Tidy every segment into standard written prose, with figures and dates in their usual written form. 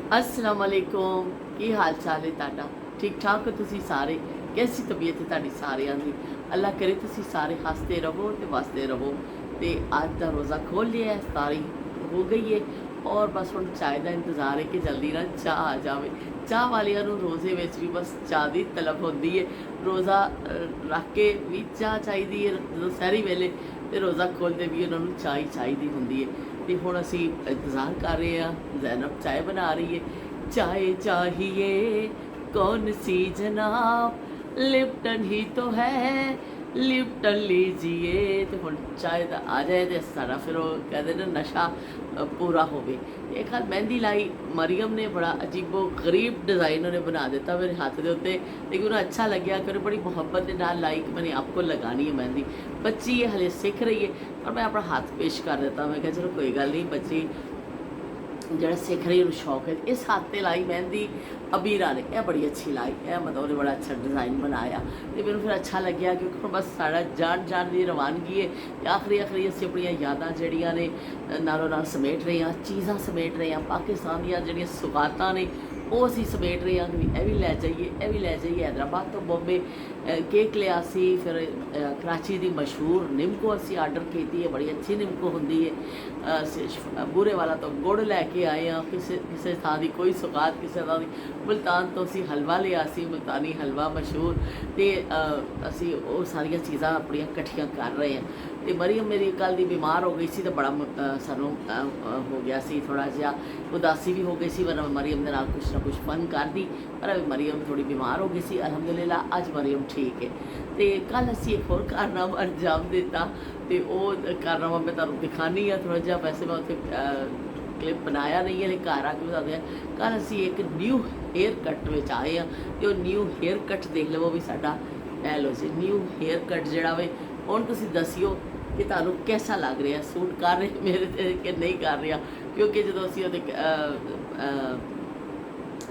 अस्सलाम वालेकुम की हाल चाल है तुहाडा ठीक ठाक हो तुसी सारे कैसी तबीयत है तुहाडी सारियां दी अल्लाह करे तुसी सारे हंसते रहो ते वसते रहो ते अज दा रोज़ा खोल लिया है सारी हो गई है और बस हुण चाय का इंतज़ार है कि जल्दी ना चाह आ जाए चाह वालियां नूं रोज़े विच भी बस चाह की तलब होंदी है रोज़ा रख के भी चाह चाहिदी है जो सहरी वेले ते रोज़ा खोलते भी उन्होंने चाह ही चाहिदी होंदी है तो हुण असी इंतज़ार कर रहे हैं ज़ैनब चाय बना रही है चाय चाहिए कौन सी जनाब लिप्टन ही तो है लिप्टन लीजिए तो हुण चाय दा आ जाए तो सारा फिर वो कहते ना नशा पूरा होवे एक हाल मेहंदी लाई मरियम ने बड़ा अजीबो गरीब डिज़ाइन उन्हें बना दिता मेरे हाथ के उत्ते लेकिन उन्हें अच्छा लग्या कि बड़ी मुहब्बत के नाल लाई कि मैंने आपको लगानी है मेहंदी बच्ची ये हले सीख रही है और मैं अपना हाथ पेश कर देता मैं कहा चलो कोई गल नहीं बच्ची जरा सीख रही है शौक है इस हाथ से लाई मेहंदी अबीरा ने यह बड़ी अच्छी लाई है मतलब उन्हें बड़ा अच्छा डिज़ाइन बनाया तो मैंने फिर अच्छा लग्या क्योंकि बस साढ़ा जान की रवानगी है आखिरी आखिरी असी अपन यादां जड़ियाँ ने नालों नाल समेट रहे हैं चीज़ां समेट रहे हैं पाकिस्तान दी जड़ियाँ सुगातां ने वो असी समेट रहे हैं कि यह भी लै जाइए यह भी लै जाइए हैदराबाद तो बॉम्बे केक लिया सी फिर कराची की मशहूर निमको असी आर्डर की है बड़ी अच्छी निमको होंगी है बूरे वाला तो गुड़ लैके आए हैं किसी थां की कोई सुगात किसी थां की मुल्तान तो असी हलवा लिया सी मुल्तानी हलवा मशहूर तो असी वो सारिया चीज़ां अपन कट्ठियां कर रहे हैं तो मरियम मेरी कल की बीमार हो गई सी तो बड़ा सानू हो गया सी थोड़ा जिहा उदासी भी हो गई सी वरना मरियम के नाल कुछ ना कुछ फन कर दी पर अभी मरियम थोड़ी बीमार हो गई सी अलहमदुलिल्लाह अज मरियम ठीक है तो कल असी एक होर कारनामा अंजाम दिता तो वो कारनामा मैं तुहानू दिखानी है थोड़ा जिहा वैसे मैं उत्थे क्लिप बनाया नहीं है लेकिन घर आके बताते हैं कल असी एक न्यू हेयर कट में आए हैं तो न्यू हेयर कट देख लवो भी साडा ए लो जी न्यू हेयर कट जिहड़ा वे हुण तुसीं दसियो कि तुहानू कैसा लग रहा सूट कर रहे मेरे ते कि नहीं कर रहा क्योंकि जो असी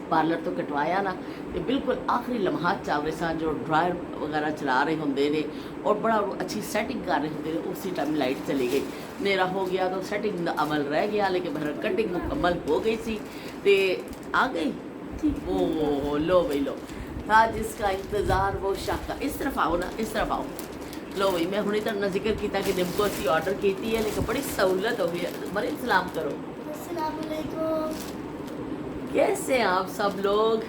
पार्लर तो कटवाया ना तो बिल्कुल आखिरी लम्हात चल रहे सन जो ड्रायर वगैरह चला रहे होंगे ने और बड़ा अच्छी सैटिंग कर रहे होंगे उसी टाइम लाइट चली गई नेरा हो गया तो सैटिंग का अमल रह गया लेकिन मेरा कटिंग मुकम्मल हो गई सी ते आ गई ओ लो भाई लो था जिसका इंतज़ार वो शाका इस तरफ आओ ना इस तरफ आओ लो भाई मैं हुणे तुहाडे नाल जिक्र किया कि निम्को असी ऑर्डर की है लेकिन बड़ी सहूलत हो गई है मरियम सलाम करो अस्सलाम वालेकुम कैसे हैं आप सब लोग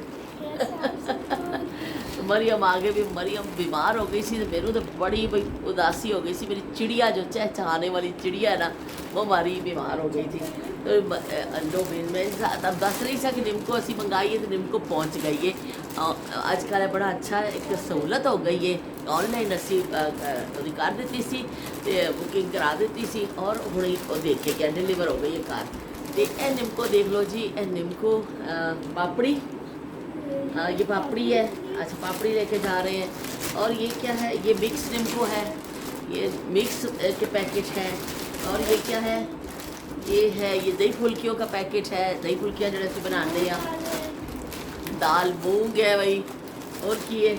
मरियम आगे भी मरियम बीमार हो गई सी तो मेरू तो बड़ी भाई उदासी हो गई सी मेरी चिड़िया जो चहचहाने वाली चिड़िया है ना वो हमारी बीमार हो गई थी तो लो मैं तब दस रही था कि निम्को असी मंगाई है तो निम्को पहुँच गई है आजकल बड़ा अच्छा एक सहूलत हो गई है ऑनलाइन असी कर दी सी बुकिंग करा दी सी और हुणे देख के क्या डिलीवर हो गई है कार तो यह निम्को देख लो जी यह निम्को पापड़ी ये पापड़ी है अच्छा पापड़ी लेके जा रहे हैं और ये क्या है ये मिक्स निम्को है ये मिक्स के पैकेट है और ये क्या है ये दही फुल्कियों का पैकेट है दही फुल्कियाँ जो ऐसे बनाते हैं दाल मूंग है भाई और की है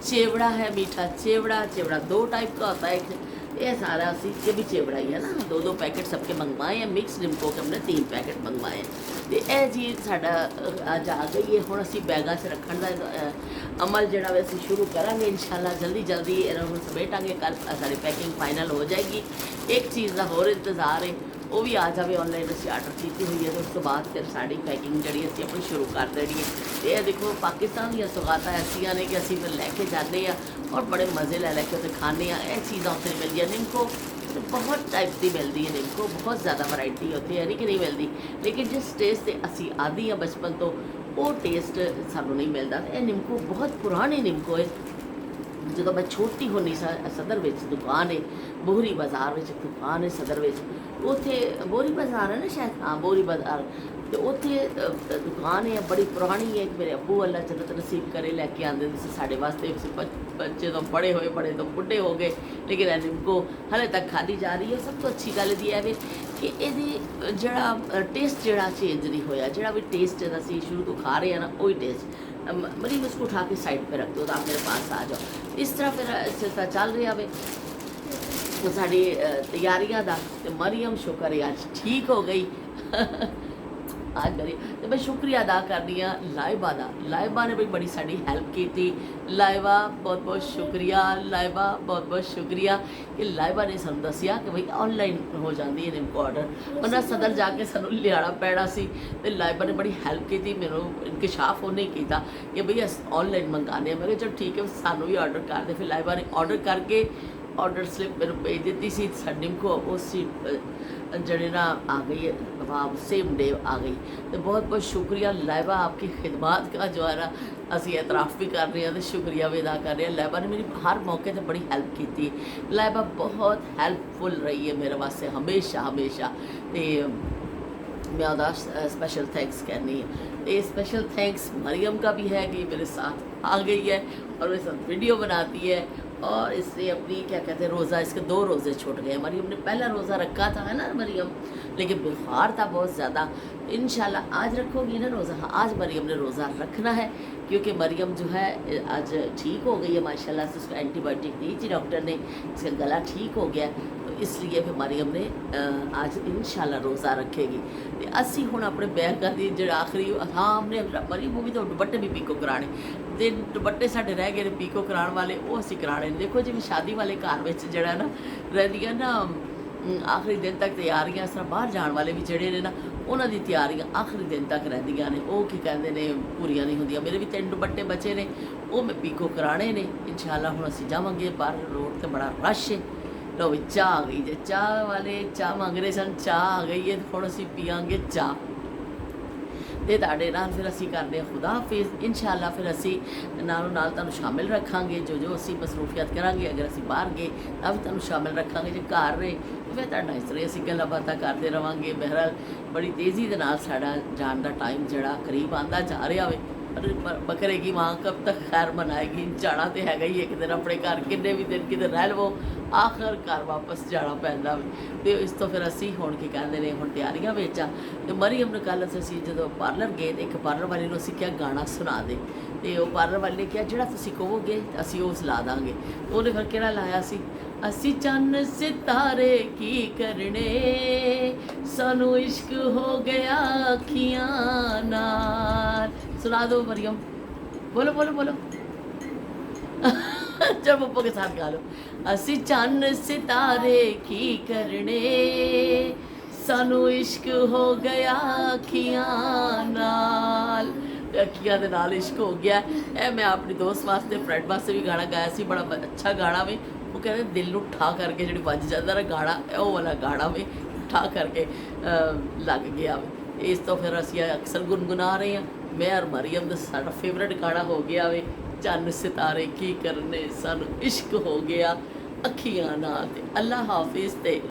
चेवड़ा है मीठा चेवड़ा दो टाइप का होता है एक ये सारा असी ये भी चेवड़ा ही है ना दो पैकेट सबके मंगवाए हैं मिक्स निम्को के हमने 3 पैकेट मंगवाए हैं तो यह चीज़ साडा अज आ गई है हुण असी बैगां 'च रखण दा अमल जिहड़ा वे असी शुरू करांगे इंशाल्लाह जल्दी इन्हां समेटांगे कल साडी पैकिंग फाइनल हो जाएगी एक चीज़ का होर इंतज़ार है वो भी आ जाए ऑनलाइन असी आर्डर की हुई है तो उस तो बाद फिर साड़ी पैकिंग जी असी अपनी शुरू कर देनी है ये देखो पाकिस्तान दी सौगातां ऐसियां ने कि असी फिर लैके जाते हैं और बड़े मज़े लैके उत्थे खाने ये चीज़ां उत्थे मिलदियां निम्को बहुत टाइप की मिलती है निम्को बहुत ज़्यादा वैरायटी होती है नहीं कि नहीं मिलती लेकिन जिस टेस्ट से असी आदी हैं बचपन तो वो टेस्ट सानू नहीं मिलता ये निम्को बहुत पुरानी निम्को है जो मैं छोटी होनी सदर में दुकान है बोहरी बाज़ार में दुकान है सदर में उत्थे बोहरी बाज़ार है ना शायद हाँ बोहरी बाज़ार तो उत्थे दुकान है बड़ी पुरानी है मेरे अबू अल्लाह जन्नत नसीब करे लैके आते थे साढ़े वास्ते बच्चे तो बड़े हुए बड़े तो बुढ़े हो गए लेकिन इनको हले तक खाधी जा रही है सब तो अच्छी गल दी है कि ये जड़ा टेस्ट जड़ा चेंज नहीं होया जड़ा भी टेस्ट असी शुरू तो खा रहे हैं ना वही टेस्ट मरीम इसको उठा के साइड पे रख दो तो आप मेरे पास आ जाओ इस तरह फिर सिलसिला चल रहा है तो साड़ी तैयारियां दा ते मरियम शुक्र है आज ठीक हो गई आज मेरी तो मैं शुक्रिया अदा करनी हाँ लाइबा का। लाइबा ने भी बड़ी साड़ी हेल्प की थी। लाइबा बहुत बहुत शुक्रिया, लाइबा बहुत बहुत शुक्रिया कि लाइबा ने सानू दसिया कि भाई ऑनलाइन हो जाती है इनको ऑर्डर, वरना सदर जाके सानू लियाना पैना सी। तो लाइबा ने बड़ी हेल्प की थी, मेरे इंकशाफ उन्हें किया कि भाई अस ऑनलाइन मंगाने। मैं चलो ठीक है सानू भी ऑर्डर कर दे। फिर लाइबा ने ऑर्डर करके ऑर्डर स्लिप मेरे भेज दी सी सैंडिंग को, उसी जड़े ना आ गई है वाह सेम डे आ गई। तो बहुत बहुत शुक्रिया लाइबा, आपकी खिदमत का जो है ना असी एतराफ़ भी कर रहे हैं तो शुक्रिया भी अदा कर रहे हैं। लाइबा ने मेरी हर मौके पर बड़ी हेल्प की थी। लाइबा बहुत हेल्पफुल रही है मेरे वास्ते हमेशा हमेशा। तो मैं उदा स्पेशल थैंक्स कहनी है। ये स्पेशल थैंक्स मरियम का भी है कि मेरे साथ आ गई है और मेरे साथ वीडियो बनाती है, और इसने अपनी क्या कहते हैं रोज़ा, इसके 2 रोज़े छूट गए। मरियम ने पहला रोज़ा रखा था है ना मरियम, लेकिन बुखार था बहुत ज़्यादा। इंशाल्लाह आज रखोगी ना रोज़ा? हाँ आज मरियम ने रोज़ा रखना है, क्योंकि मरियम जो है आज ठीक हो गई है माशाल्लाह से। उसको एंटीबायोटिक दी थी डॉक्टर ने, इसका गला ठीक हो गया, तो इसलिए फिर मरियम ने आज इंशाल्लाह रोज़ा रखेगी। तो असी हुण अपने बैग दी जो आखिरी हाँ हमने मरियम भी तो दुपट्टे भी पीको कराने, तो दुपट्टे साढ़े रह गए पीको कराने वाले, वो असी कराने। देखो जिवें शादी वाले घर में जड़ा ना रहिंदियां ना आखिरी दिन तक तैयारियां, इस तरह बाहर जाने वाले भी जड़े ने ना उन्हां दी तैयारियां आखिरी दिन तक रहिंदियां ने, वो की कहंदे ने पूरियां नहीं होंदियां। मेरे भी 3 दुपट्टे बचे ने, वो मैं पीको कराने ने। इंशाल्लाह हुण असीं जावांगे, बाहर रोड ते बड़ा रश है। लो भी चाह आ गई जे, चाह वाले चाह मंग रहे सन, चाह आ गई है, हुण असीं पीआंगे चाह। तो तुहाडे नाल फिर असीं करदे हां खुदा हाफिज़। इंशाल्लाह फिर असीं नालों नाल तुहानूं शामिल रखांगे, जो जो असीं मसरूफियत करांगे। अगर असीं बाहर गए तां भी तुहानूं शामिल रखांगे, जे घर रहे फिर तुहाडे इस तरह असीं गल्लां बातां करदे रहांगे। बहरहाल बड़ी तेज़ी दे नाल साडा जाण दा टाइम जिहड़ा करीब आंदा जा रहा होवे। बकरे की माँ कब तक खैर मनाएगी, जाना तो हैगा ही एक दिन अपने घर, किन्ने भी दिन किते रह लवो आखिर घर वापस जाना पैंदा वे। तो इस तो फिर असी हुण की कहंदे ने हुण तैयारियां विच आ। तो मरियम ने कल असीं जदों पार्लर गए तो एक पार्लर वाले नूं असीं क्या गाना सुना दे, तो वो पार्लर वाले ने कहा जिहड़ा तुसीं कहोगे असीं वो सुना दांगे। तो उन्हें फिर किहड़ा लाया सी, असी चन्न सितारे की करने, सानू इश्क हो गया अखियां नाल। सुना दो मरियम, बोलो बोलो बोलो जब पप्पो के साथ गा लो। असी चन्न सितारे की करने, सानू इश्क हो गया अखियां नाल। अखियां दे नाल इश्क हो गया। ए मैं अपनी दोस्त वास्ते फ्रेंड वास्ते भी गाना गाया सी, बड़ा अच्छा गाना वे। वो कहते दिल नूं ठा करके जिहड़ी वज जांदा ना गाना, वो वाला गाना वे ठा करके लग गया वे। इस तो फिर असीं अक्सर गुनगुना रहे हैं। मैं और मरियम दा साडा फेवरेट गाना हो गया वे, चन्न सितारे की करने, सानू इश्क हो गया अखियां नाल। अल्लाह हाफिज़। ते